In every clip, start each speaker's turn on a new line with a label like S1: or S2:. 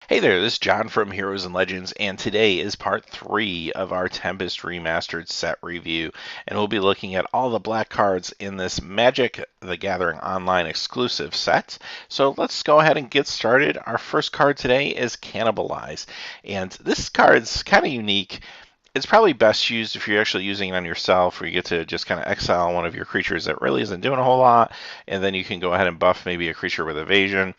S1: Hey there, this is John from Heroes and Legends, and today is part 3 of our Tempest Remastered set review. And we'll be looking at all the black cards in this Magic the Gathering Online exclusive set. So let's go ahead and get started. Our first card today is Cannibalize. And this card's kind of unique. It's probably best used if you're actually using it on yourself, where you get to just kind of exile one of your creatures that really isn't doing a whole lot, and then you can go ahead and buff maybe a creature with evasion.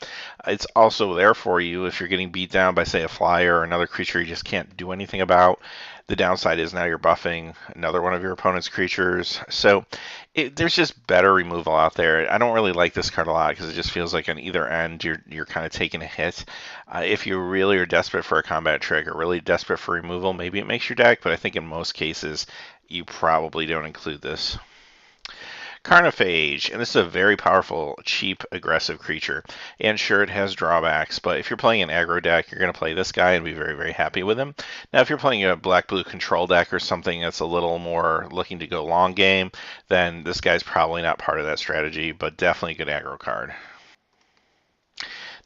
S1: It's also there for you if you're getting beat down by, say, a flyer or another creature you just can't do anything about. The downside is now you're buffing another one of your opponent's creatures. So there's just better removal out there. I don't really like this card a lot because it just feels like on either end you're kind of taking a hit. If you really are desperate for a combat trick or really desperate for removal, maybe it makes your deck, but I think in most cases you probably don't include this. Carnophage, and this is a very powerful, cheap, aggressive creature. And sure, it has drawbacks, but if you're playing an aggro deck, you're going to play this guy and be very, very happy with him. Now, if you're playing a black-blue control deck or something that's a little more looking to go long game, then this guy's probably not part of that strategy, but definitely a good aggro card.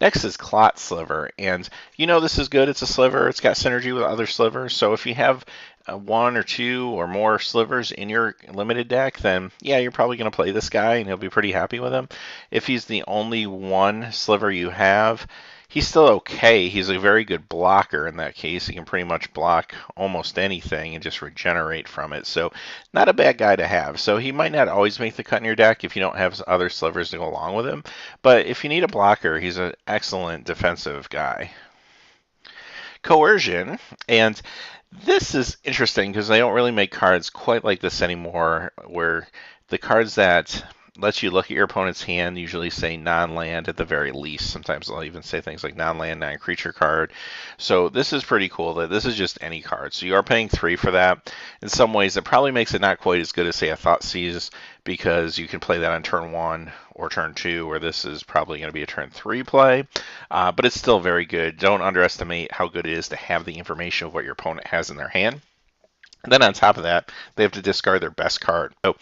S1: Next is Clot Sliver, and you know this is good. It's a sliver. It's got synergy with other slivers, so if you have one or two or more slivers in your limited deck, then yeah, you're probably going to play this guy and you'll be pretty happy with him. If he's the only one sliver you have, he's still okay. He's a very good blocker in that case. He can pretty much block almost anything and just regenerate from it. So not a bad guy to have. So he might not always make the cut in your deck if you don't have other slivers to go along with him. But if you need a blocker, he's an excellent defensive guy. Coercion, and this is interesting because they don't really make cards quite like this anymore, where the cards that lets you look at your opponent's hand usually say non-land at the very least. Sometimes they'll even say things like non-land, non-creature card. So this is pretty cool that this is just any card. So you are paying 3 for that. In some ways, it probably makes it not quite as good as, say, a Thoughtseize, because you can play that on turn 1 or turn 2, where this is probably going to be a turn 3 play. But it's still very good. Don't underestimate how good it is to have the information of what your opponent has in their hand. And then on top of that, they have to discard their best card. So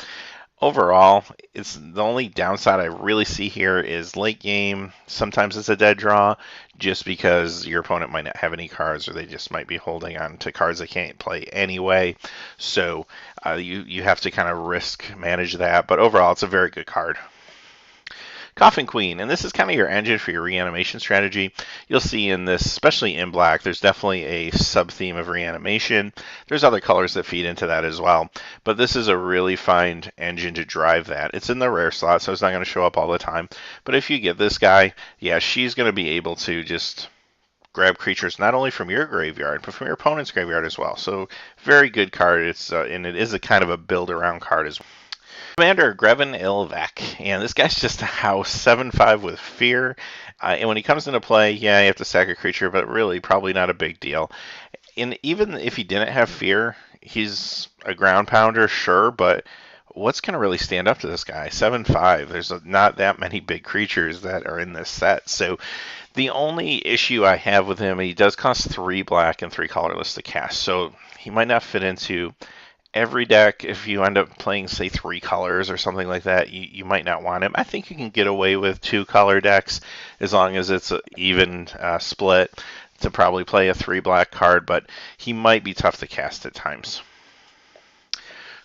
S1: overall, it's the only downside I really see here is late game. Sometimes it's a dead draw just because your opponent might not have any cards, or they just might be holding on to cards they can't play anyway. So you have to kind of risk manage that. But overall, it's a very good card. Coffin Queen, and this is kind of your engine for your reanimation strategy. You'll see in this, especially in black, there's definitely a sub-theme of reanimation. There's other colors that feed into that as well, but this is a really fine engine to drive that. It's in the rare slot, so it's not going to show up all the time, but if you get this guy, yeah, she's going to be able to just grab creatures not only from your graveyard, but from your opponent's graveyard as well. So very good card. And it is a kind of a build-around card as well. Commander Grevin Ilvek, and this guy's just a house 7/5 with fear. And when he comes into play, yeah, you have to sack a creature, but really probably not a big deal. And even if he didn't have fear, he's a ground pounder, sure, but what's going to really stand up to this guy? 7/5. There's not that many big creatures that are in this set. So the only issue I have with him, he does cost 3 black and 3 colorless to cast. So he might not fit into every deck. If you end up playing, say, 3 colors or something like that, you might not want him. I think you can get away with 2 color decks as long as it's an even split to probably play a 3 black card, but he might be tough to cast at times.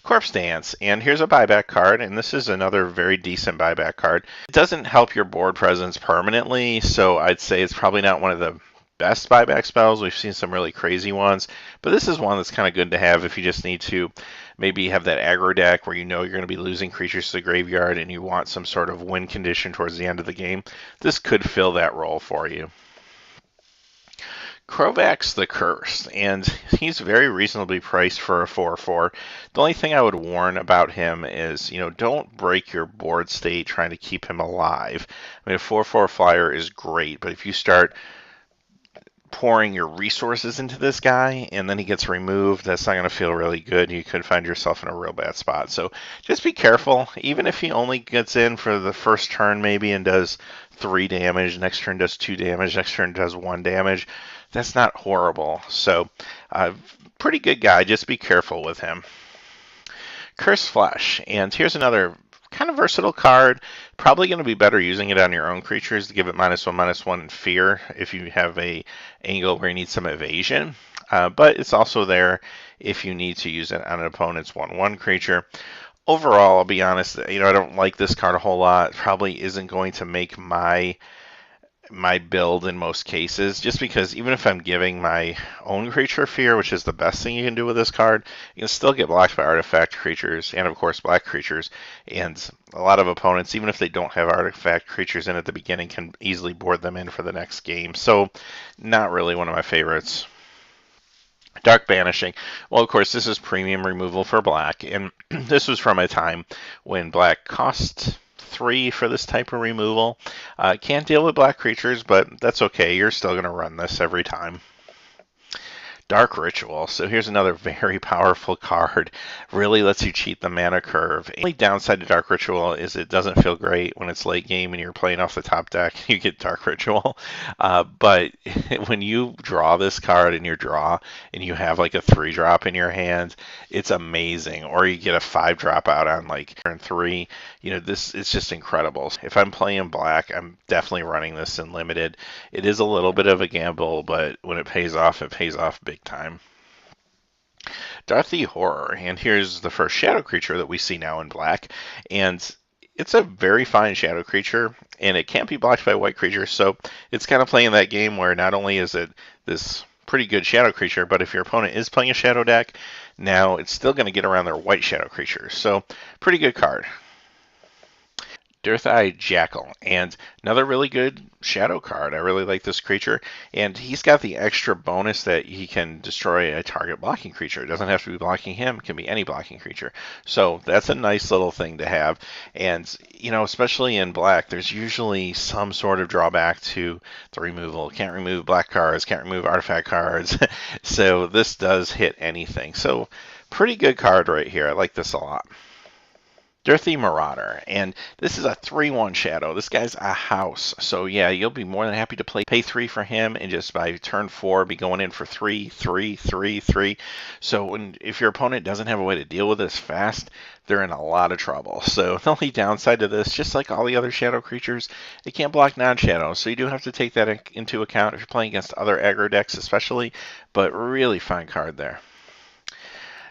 S1: Corpse Dance, and here's a buyback card, and this is another very decent buyback card. It doesn't help your board presence permanently, so I'd say it's probably not one of the best buyback spells. We've seen some really crazy ones, but this is one that's kind of good to have if you just need to maybe have that aggro deck where you know you're going to be losing creatures to the graveyard and you want some sort of win condition towards the end of the game. This could fill that role for you. Krovax the Cursed, and he's very reasonably priced for a 4/4. The only thing I would warn about him is, don't break your board state trying to keep him alive. I mean, a 4/4 flyer is great, but if you start pouring your resources into this guy and then he gets removed, that's not going to feel really good. You could find yourself in a real bad spot. So just be careful. Even if he only gets in for the first turn maybe and does 3 damage, next turn does 2 damage, next turn does 1 damage, that's not horrible. So pretty good guy. Just be careful with him. Cursed Flesh, and here's another kind of versatile card. Probably going to be better using it on your own creatures to give it -1/-1 in fear if you have a angle where you need some evasion. But it's also there if you need to use it on an opponent's 1/1 creature. Overall, I'll be honest, I don't like this card a whole lot. Probably isn't going to make my build in most cases, just because even if I'm giving my own creature fear, which is the best thing you can do with this card, you can still get blocked by artifact creatures and of course black creatures, and a lot of opponents, even if they don't have artifact creatures in at the beginning, can easily board them in for the next game. So not really one of my favorites. Dark Banishing. Well, of course, this is premium removal for black, and this was from a time when black cost 3 for this type of removal. Can't deal with black creatures, but that's okay. You're still going to run this every time. Dark Ritual. So here's another very powerful card. Really lets you cheat the mana curve. The only downside to Dark Ritual is it doesn't feel great when it's late game and you're playing off the top deck. You get Dark Ritual. But when you draw this card in your draw and you have like a 3-drop in your hand, it's amazing. Or you get a 5-drop out on like turn 3. This it's just incredible. If I'm playing black, I'm definitely running this in limited. It is a little bit of a gamble, but when it pays off big time. Darthy Horror, and here's the first shadow creature that we see now in black, and it's a very fine shadow creature, and it can't be blocked by white creatures, so it's kind of playing that game where not only is it this pretty good shadow creature, but if your opponent is playing a shadow deck, now it's still going to get around their white shadow creatures, so pretty good card. Death-Eye Jackal, and another really good shadow card. I really like this creature, and he's got the extra bonus that he can destroy a target blocking creature. It doesn't have to be blocking him, it can be any blocking creature. So that's a nice little thing to have, and especially in black, there's usually some sort of drawback to the removal. Can't remove black cards, can't remove artifact cards, so this does hit anything. So pretty good card right here. I like this a lot. Dirthy Marauder, and this is a 3/1 shadow. This guy's a house, so yeah, you'll be more than happy to pay 3 for him, and just by turn 4 be going in for 3, 3, 3, 3. So if your opponent doesn't have a way to deal with this fast, they're in a lot of trouble. So the only downside to this, just like all the other shadow creatures, it can't block non-shadows, so you do have to take that into account if you're playing against other aggro decks especially, but really fine card there.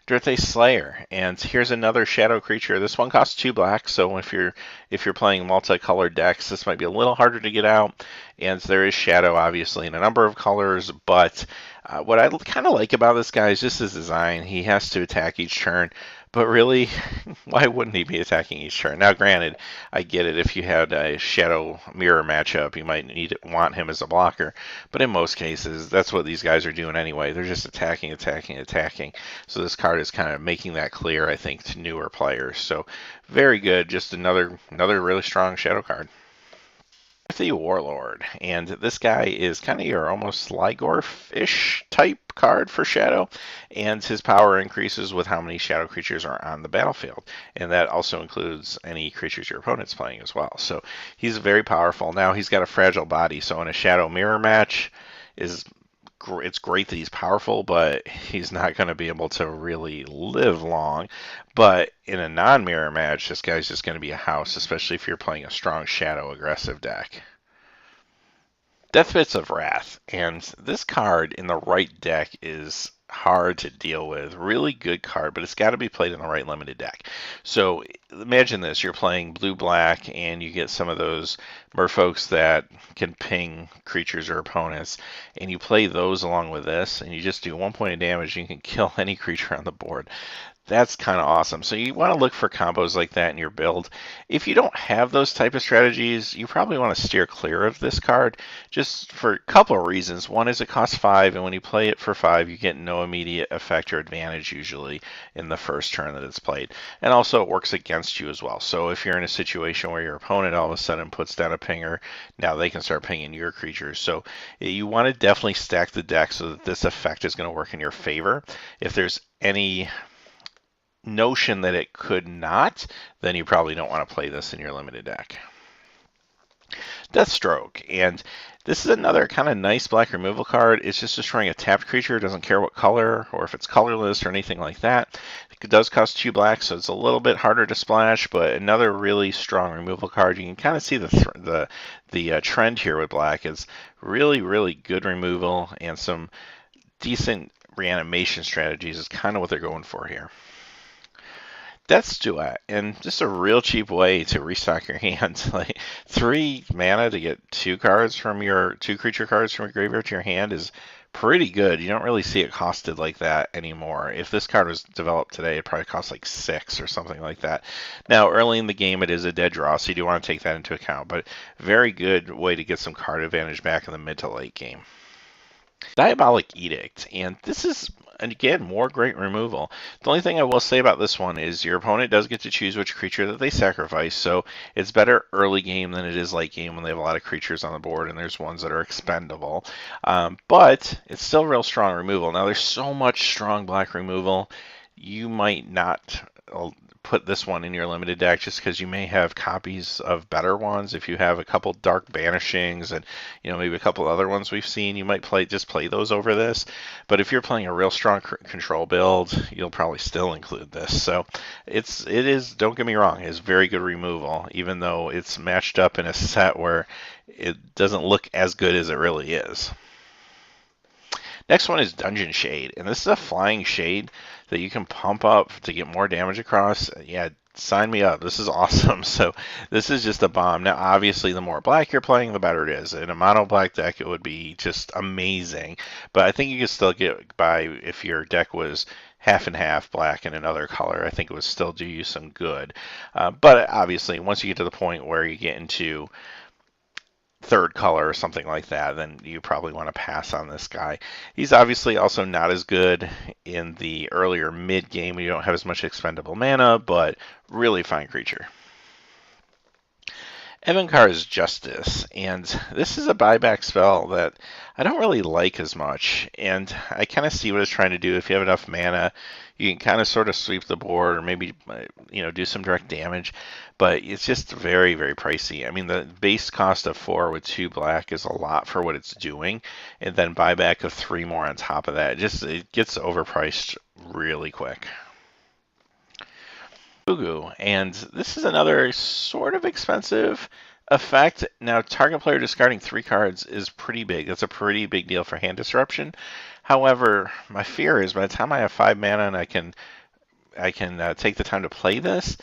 S1: Dirthay Slayer, and here's another shadow creature. This one costs 2 black, so if you're playing multicolored decks, this might be a little harder to get out. And there is shadow, obviously, in a number of colors, but what I kind of like about this guy is just his design. He has to attack each turn, but really, why wouldn't he be attacking each turn? Now, granted, I get it. If you had a shadow mirror matchup, you might want him as a blocker, but in most cases, that's what these guys are doing anyway. They're just attacking, attacking, attacking. So this card is kind of making that clear, I think, to newer players. So very good. Just another really strong shadow card. The Warlord, and this guy is kind of your almost Sligorf-ish type card for Shadow, and his power increases with how many Shadow creatures are on the battlefield, and that also includes any creatures your opponent's playing as well. So he's very powerful. Now he's got a fragile body, so in a Shadow Mirror match, it's great that he's powerful, but he's not going to be able to really live long. But in a non-mirror match, this guy's just going to be a house, especially if you're playing a strong shadow aggressive deck. Deathbits of Wrath, and this card in the right deck is hard to deal with. Really good card, but it's got to be played in the right limited deck. So imagine this, you're playing blue-black and you get some of those merfolks that can ping creatures or opponents, and you play those along with this, and you just do 1 point of damage, and you can kill any creature on the board. That's kind of awesome. So you want to look for combos like that in your build. If you don't have those type of strategies, you probably want to steer clear of this card just for a couple of reasons. One is it costs 5, and when you play it for 5, you get no immediate effect or advantage usually in the first turn that it's played. And also it works against you as well. So if you're in a situation where your opponent all of a sudden puts down a pinger, now they can start pinging your creatures. So you want to definitely stack the deck so that this effect is going to work in your favor. If there's any notion that it could not, then you probably don't want to play this in your limited deck. Deathstroke, and this is another kind of nice black removal card. It's just destroying a tapped creature. It doesn't care what color or if it's colorless or anything like that. does cost 2 black, so it's a little bit harder to splash, but another really strong removal card. You can kind of see the trend here with black is really, really good removal, and some decent reanimation strategies is kind of what they're going for here. Death's Duet, and just a real cheap way to restock your hand. Like 3 mana to get 2 cards from your 2 creature cards from your graveyard to your hand is pretty good. You don't really see it costed like that anymore. If this card was developed today, it probably costs like 6 or something like that. Now, early in the game, it is a dead draw, so you do want to take that into account. But very good way to get some card advantage back in the mid to late game. Diabolic Edict, and this is, again, more great removal. The only thing I will say about this one is your opponent does get to choose which creature that they sacrifice, so it's better early game than it is late game when they have a lot of creatures on the board and there's ones that are expendable. But it's still real strong removal. Now, there's so much strong black removal, you might not put this one in your limited deck just because you may have copies of better ones. If you have a couple Dark Banishings and maybe a couple other ones we've seen, you might just play those over this. But if you're playing a real strong control build, you'll probably still include this. So it is, don't get me wrong, it's very good removal, even though it's matched up in a set where it doesn't look as good as it really is. Next one is Dungeon Shade, and this is a flying shade that you can pump up to get more damage across. Yeah, sign me up. This is awesome. So this is just a bomb. Now, obviously, the more black you're playing, the better it is. In a mono black deck, it would be just amazing. But I think you could still get by if your deck was half and half black and another color. I think it would still do you some good. But obviously, once you get to the point where you get into third color or something like that, then you probably want to pass on this guy. He's obviously also not as good in the earlier mid game. You don't have as much expendable mana, but really fine creature. Evankar's Justice, and this is a buyback spell that I don't really like as much, and I kind of see what it's trying to do. If you have enough mana, you can kind of sort of sweep the board or maybe do some direct damage, but it's just very, very pricey. I mean, the base cost of 4 with 2 black is a lot for what it's doing, and then buyback of 3 more on top of that. It gets overpriced really quick. Fugu, and this is another sort of expensive effect. Now, target player discarding 3 cards is pretty big. That's a pretty big deal for hand disruption. However, my fear is by the time I have 5 mana and I can take the time to play this,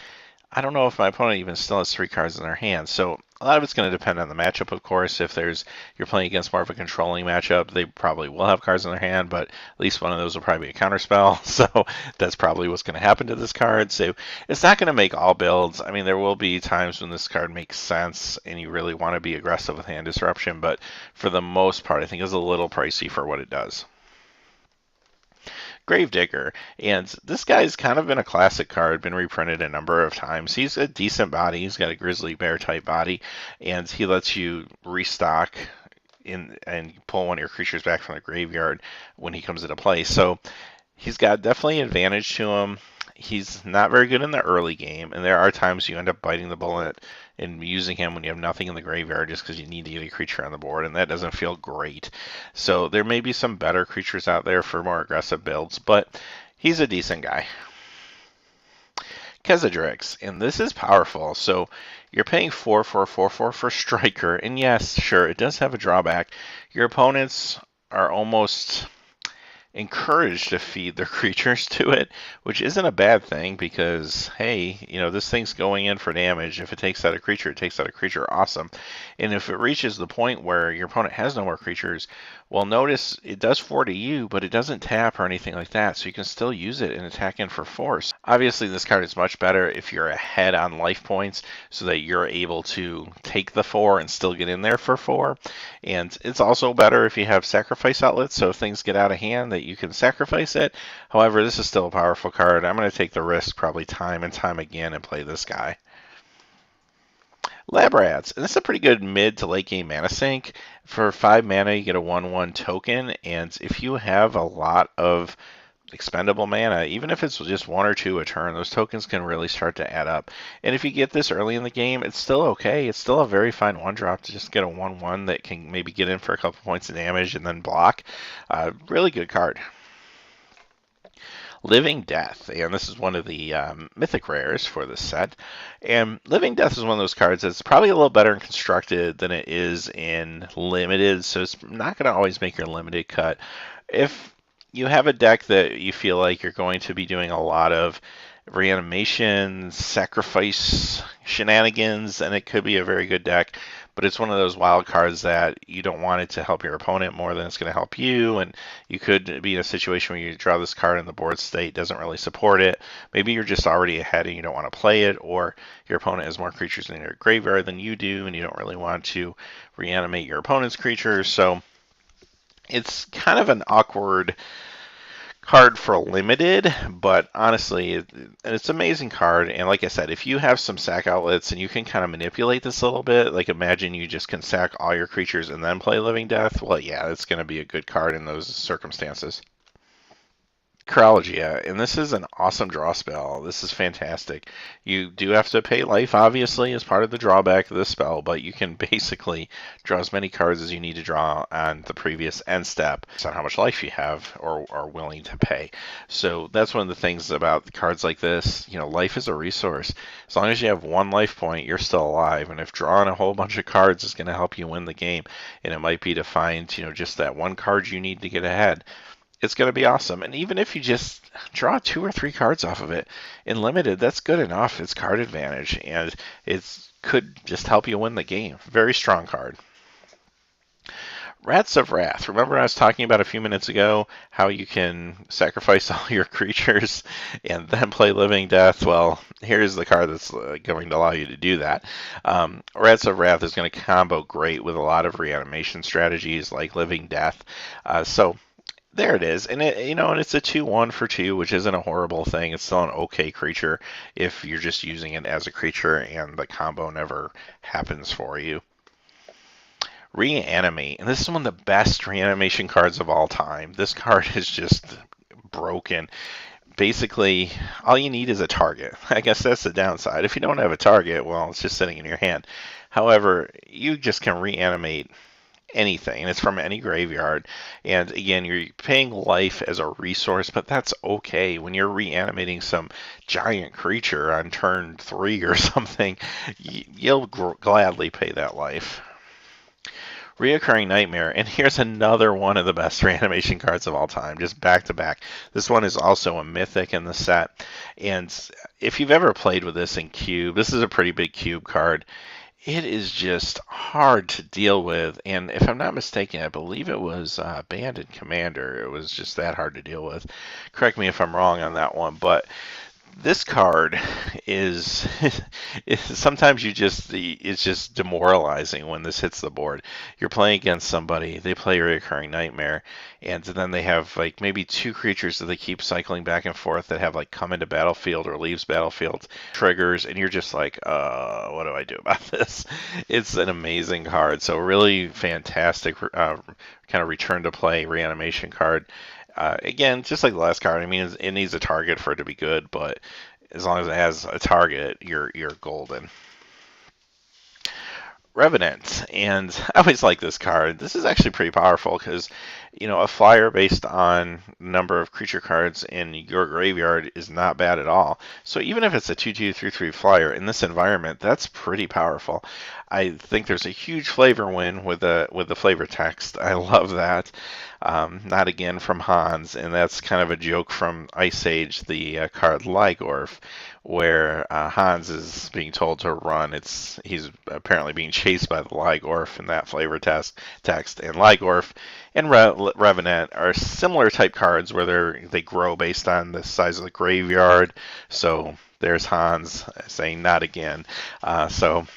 S1: I don't know if my opponent even still has 3 cards in their hand. So a lot of it's going to depend on the matchup, of course. If you're playing against more of a controlling matchup, they probably will have cards in their hand, but at least one of those will probably be a counterspell. So that's probably what's going to happen to this card. So it's not going to make all builds. I mean, there will be times when this card makes sense and you really want to be aggressive with hand disruption, but for the most part, I think it's a little pricey for what it does. Gravedigger, and this guy's kind of been a classic card, been reprinted a number of times. He's a decent body, he's got a grizzly bear type body, and he lets you restock and pull one of your creatures back from the graveyard when he comes into play. So he's got definitely an advantage to him. He's not very good in the early game, and there are times you end up biting the bullet and using him when you have nothing in the graveyard just because you need to get a creature on the board, and that doesn't feel great. So there may be some better creatures out there for more aggressive builds, but he's a decent guy. Kezadrix, and this is powerful. So you're paying 4/4/4/4 for Striker, and yes, sure, it does have a drawback. Your opponents are almost encouraged to feed their creatures to it, which isn't a bad thing because, hey, this thing's going in for damage. If it takes out a creature, it takes out a creature, awesome. And if it reaches the point where your opponent has no more creatures, well, notice it does 4 to you, but it doesn't tap or anything like that, so you can still use it and attack in for force. Obviously, this card is much better if you're ahead on life points so that you're able to take the 4 and still get in there for 4. And it's also better if you have sacrifice outlets, so if things get out of hand that you can sacrifice it. However, this is still a powerful card. I'm going to take the risk probably time and time again and play this guy. Lab Rats, and this is a pretty good mid to late game mana sink. For 5 mana, you get a 1/1 token, and if you have a lot of expendable mana, even if it's just 1 or 2 a turn, those tokens can really start to add up. And if you get this early in the game, it's still okay. It's still a very fine 1-drop to just get a 1/1 that can maybe get in for a couple points of damage and then block. Really good card. Living Death, and this is one of the mythic rares for this set. And Living Death is one of those cards that's probably a little better constructed than it is in Limited, so it's not going to always make your Limited cut. If you have a deck that you feel like you're going to be doing a lot of reanimation, sacrifice shenanigans, and it could be a very good deck. But it's one of those wild cards that you don't want it to help your opponent more than it's going to help you. And you could be in a situation where you draw this card and the board state doesn't really support it. Maybe you're just already ahead and you don't want to play it, or your opponent has more creatures in their graveyard than you do, and you don't really want to reanimate your opponent's creatures. So it's kind of an awkward card for limited, but honestly, it's an amazing card. And like I said, if you have some sack outlets and you can kind of manipulate this a little bit, like imagine you just can sack all your creatures and then play Living Death, well, yeah, it's going to be a good card in those circumstances. Chirologia, and this is an awesome draw spell. This is fantastic. You do have to pay life, obviously, as part of the drawback of this spell, but you can basically draw as many cards as you need to draw on the previous end step. It's on how much life you have or are willing to pay. So that's one of the things about cards like this. You know, life is a resource. As long as you have one life point, you're still alive. And if drawing a whole bunch of cards is going to help you win the game, and it might be to find, you know, just that one card you need to get ahead, it's going to be awesome. And even if you just draw 2 or 3 cards off of it in limited, that's good enough. It's card advantage, and it could just help you win the game. Very strong card. Rats of Wrath. Remember I was talking about a few minutes ago how you can sacrifice all your creatures and then play Living Death? Well, here's the card that's going to allow you to do that. Rats of Wrath is going to combo great with a lot of reanimation strategies like Living Death. So there it is, and and it's a 2/1 for 2, which isn't a horrible thing. It's still an okay creature if you're just using it as a creature and the combo never happens for you. Reanimate, and this is one of the best reanimation cards of all time. This card is just broken. Basically, all you need is a target. I guess that's the downside. If you don't have a target, well, it's just sitting in your hand. However, you just can reanimate anything, and it's from any graveyard. And again, you're paying life as a resource, but that's okay. When you're reanimating some giant creature on turn 3 or something, you'll gladly pay that life. Reoccurring Nightmare, and here's another one of the best reanimation cards of all time, just back to back. This one is also a mythic in the set, and if you've ever played with this in Cube, this is a pretty big Cube card. It is just hard to deal with, and if I'm not mistaken, I believe it was Banded Commander. It was just that hard to deal with. Correct me if I'm wrong on that one, but this card is sometimes it's just demoralizing when this hits the board. You're playing against somebody, they play Reoccurring Nightmare, and then they have like maybe 2 creatures that they keep cycling back and forth that have like come into battlefield or leaves battlefield triggers, and you're just like, what do I do about this? It's an amazing card. So really fantastic kind of return to play reanimation card. Again, just like the last card, I mean, it needs a target for it to be good, but as long as it has a target, you're golden. Revenant, and I always like this card. This is actually pretty powerful because, a flyer based on number of creature cards in your graveyard is not bad at all. So even if it's a 2/2 3/3 flyer in this environment, that's pretty powerful. I think there's a huge flavor win with the flavor text. I love that. Not again from Hans, and that's kind of a joke from Ice Age, the card Ligorf, where Hans is being told to run. He's apparently being chased by the Ligorf in that flavor text, and Ligorf and Revenant are similar type cards where they grow based on the size of the graveyard. So there's Hans saying not again. So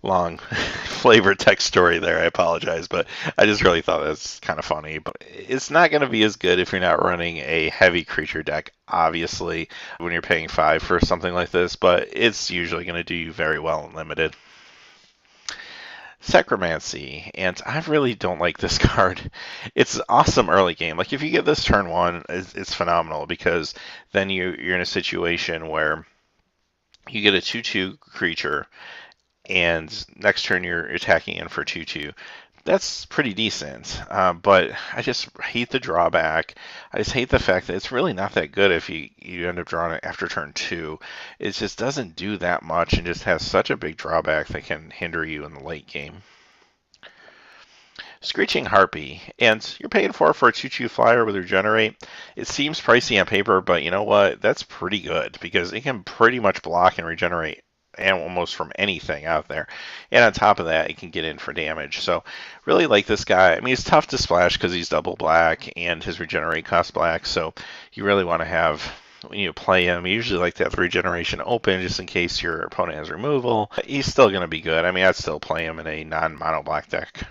S1: long flavor text story there. I apologize, but I just really thought that's kind of funny. But it's not going to be as good if you're not running a heavy creature deck, obviously, when you're paying 5 for something like this, but it's usually going to do you very well in limited. Sacromancy, and I really don't like this card. It's awesome early game. Like if you get this turn 1, it's phenomenal because then you're in a situation where you get a 2/2 creature, and next turn you're attacking in for 2/2. That's pretty decent, but I just hate the drawback. I just hate the fact that it's really not that good if you end up drawing it after turn 2. It just doesn't do that much and just has such a big drawback that can hinder you in the late game. Screeching Harpy, and you're paying for a choo-choo flyer with Regenerate. It seems pricey on paper, but you know what? That's pretty good because it can pretty much block and regenerate and almost from anything out there. And on top of that, it can get in for damage. So really like this guy. I mean, he's tough to splash because he's double black and his regenerate costs black. So you really want to have, when you play him, you usually like to have the regeneration open just in case your opponent has removal. He's still going to be good. I mean, I'd still play him in a non-mono black deck.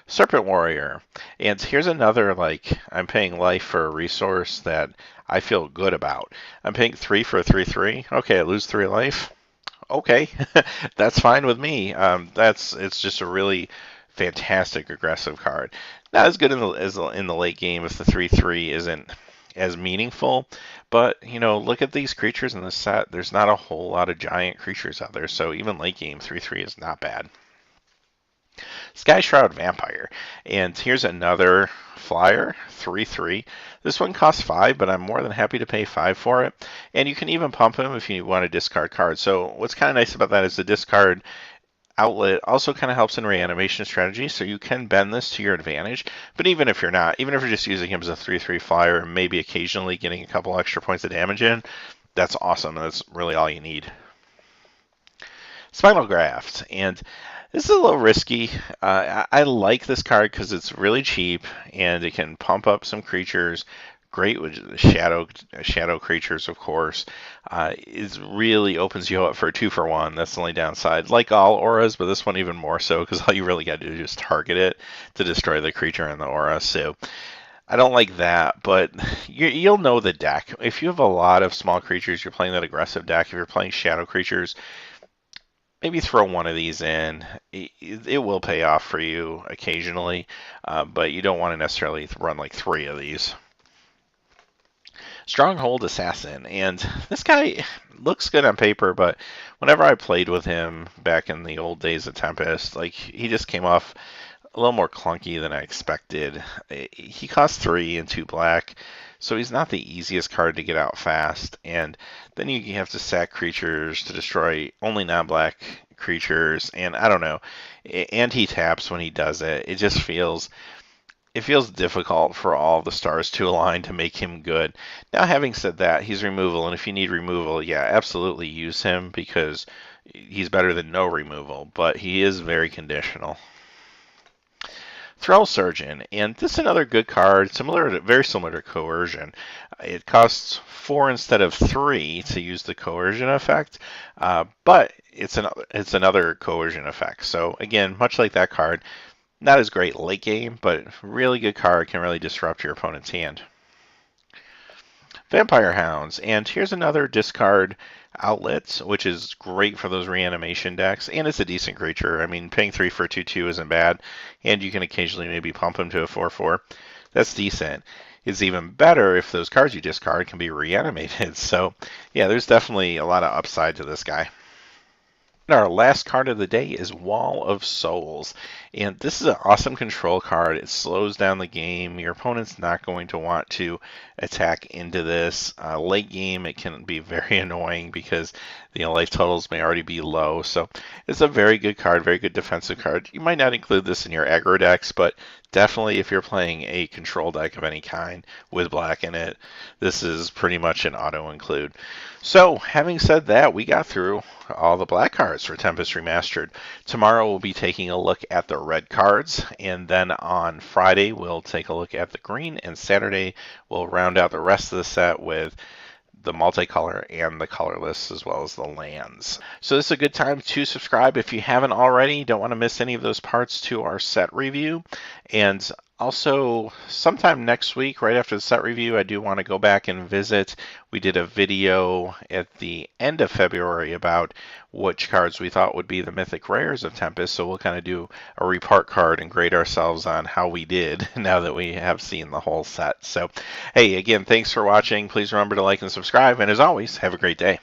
S1: Serpent Warrior. And here's another, like, I'm paying life for a resource that I feel good about. I'm paying 3 for a 3/3. Okay, I lose 3 life. Okay, that's fine with me. It's just a really fantastic aggressive card. Not as good as in the late game if the 3/3 isn't as meaningful, but you know, look at these creatures in this set. There's not a whole lot of giant creatures out there, so even late game 3/3 is not bad. Sky Shroud Vampire. And here's another flyer, 3/3. This one costs 5, but I'm more than happy to pay 5 for it. And you can even pump him if you want to discard cards. So what's kind of nice about that is the discard outlet also kind of helps in reanimation strategy, so you can bend this to your advantage. But even if you're not, even if you're just using him as a 3/3 flyer and maybe occasionally getting a couple extra points of damage in, that's awesome. That's really all you need. Spinal Graft. And this is a little risky. I like this card because it's really cheap and it can pump up some creatures. Great with shadow creatures, of course. It really opens you up for a 2-for-1. That's the only downside. Like all auras, but this one even more so because all you really got to do is just target it to destroy the creature in the aura. So I don't like that, but you'll know the deck. If you have a lot of small creatures, you're playing that aggressive deck. If you're playing shadow creatures, maybe throw one of these in. It will pay off for you occasionally, but you don't want to necessarily run like 3 of these. Stronghold Assassin, and this guy looks good on paper, but whenever I played with him back in the old days of Tempest, like he just came off a little more clunky than I expected. He costs 3 and 2 black, so he's not the easiest card to get out fast. And then you have to sack creatures to destroy only non-black creatures, and I don't know. And he taps when he does it. It feels difficult for all the stars to align to make him good. Now, having said that, he's removal, and if you need removal, yeah, absolutely use him because he's better than no removal, but he is very conditional. Thrall Surgeon, and this is another good card, very similar to Coercion. It costs 4 instead of 3 to use the Coercion effect, but it's another Coercion effect. So again, much like that card, not as great late game, but really good card, can really disrupt your opponent's hand. Vampire Hounds, and here's another discard outlet, which is great for those reanimation decks, and it's a decent creature. I mean, paying 3 for a 2/2 isn't bad, and you can occasionally maybe pump him to a 4/4. That's decent. It's even better if those cards you discard can be reanimated. So, yeah, there's definitely a lot of upside to this guy. Our last card of the day is Wall of Souls, and this is an awesome control card. It slows down the game. Your opponent's not going to want to attack into this. Late game, it can be very annoying because the life totals may already be low. So it's a very good card, very good defensive card. You might not include this in your aggro decks, but definitely if you're playing a control deck of any kind with black in it, this is pretty much an auto include. So, having said that, we got through all the black cards for Tempest Remastered. Tomorrow we'll be taking a look at the red cards, and then on Friday we'll take a look at the green, and Saturday we'll round out the rest of the set with the multicolor and the colorless, as well as the lands. So this is a good time to subscribe if you haven't already. Don't want to miss any of those parts to our set review. And also, sometime next week, right after the set review, I do want to go back and visit. We did a video at the end of February about which cards we thought would be the mythic rares of Tempest, so we'll kind of do a report card and grade ourselves on how we did now that we have seen the whole set. So, hey, again, thanks for watching. Please remember to like and subscribe, and as always, have a great day.